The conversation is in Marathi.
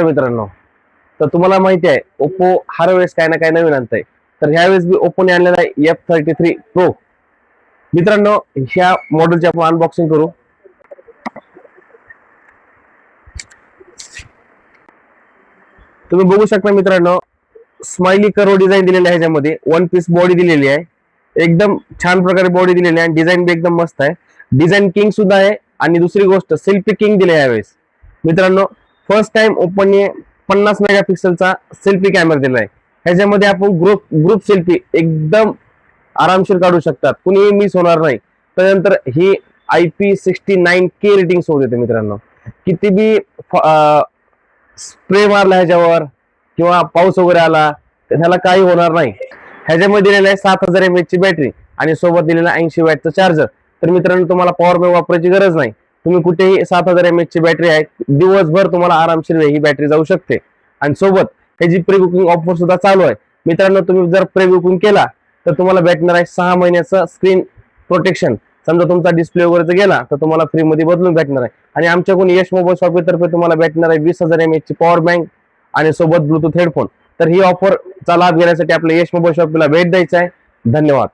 नमस्कार मित्रांनो. तर तुम्हाला माहिती आहे ओप्पो हर वेळेस काय ना काय नवीन आणतंय. तर ह्यावेळेस बी ओप्पोने आणलेला आहे F33 Pro. मित्रांनो, ह्या मॉडेलची आपण अनबॉक्सिंग करू. तुम्ही बघू शकता मित्रांनो, स्माइली कर्व डिझाईन दिलेली आहे. ह्याच्यामध्ये वन पीस बॉडी दिलेली आहे. एकदम छान प्रकारे बॉडी दिलेली आहे. डिझाईन बी एकदम मस्त आहे. डिझाईन किंग सुद्धा आहे. आणि दुसरी गोष्ट सेल्फी किंग दिले यावेळेस. मित्रांनो, फर्स्ट टाइम ओप्पोने 50 मेगापिक्सलचा सेल्फी कॅमेरा दिला आहे. ह्याच्यामध्ये आपण ग्रुप सेल्फी एकदम आरामशीर काढू शकतात, कुणीही मिस होणार नाही. त्यानंतर ही IP69K रेटिंग सोबत येते मित्रांनो. किती बी स्प्रे मारला ह्याच्यावर किंवा पाऊस वगैरे आला तर ह्याला काही होणार नाही. ह्याच्यामध्ये दिलेलं आहे 7000 mAh ची बॅटरी आणि सोबत दिलेला 80 वॅटचं चार्जर. तर मित्रांनो, तुम्हाला पॉवर बँक वापरायची गरज नाही. तुम्ही कुठेही 7000 mAh ची बॅटरी आहे, दिवसभर तुम्हाला आरामशीर ही बॅटरी जाऊ शकते. आणि सोबत ह्याची प्री बुकिंग ऑफर सुद्धा चालू आहे मित्रांनो. तुम्ही जर प्री बुकिंग केला तर तुम्हाला भेटणार आहे 6 महिन्याचं स्क्रीन प्रोटेक्शन. समजा तुमचा डिस्प्ले वगैरे गेला तर तुम्हाला फ्री मध्ये बदलून भेटणार आहे. आणि आमच्याकडून यश मोबाईल शॉप तर्फे तुम्हाला भेटणार आहे 20,000 mAh ची पॉवर बँक आणि सोबत ब्लूटूथ हेडफोन. तर ही ऑफरचा लाभ घेण्यासाठी आपल्या यश मोबाईल शॉपला भेट द्यायचा आहे. धन्यवाद.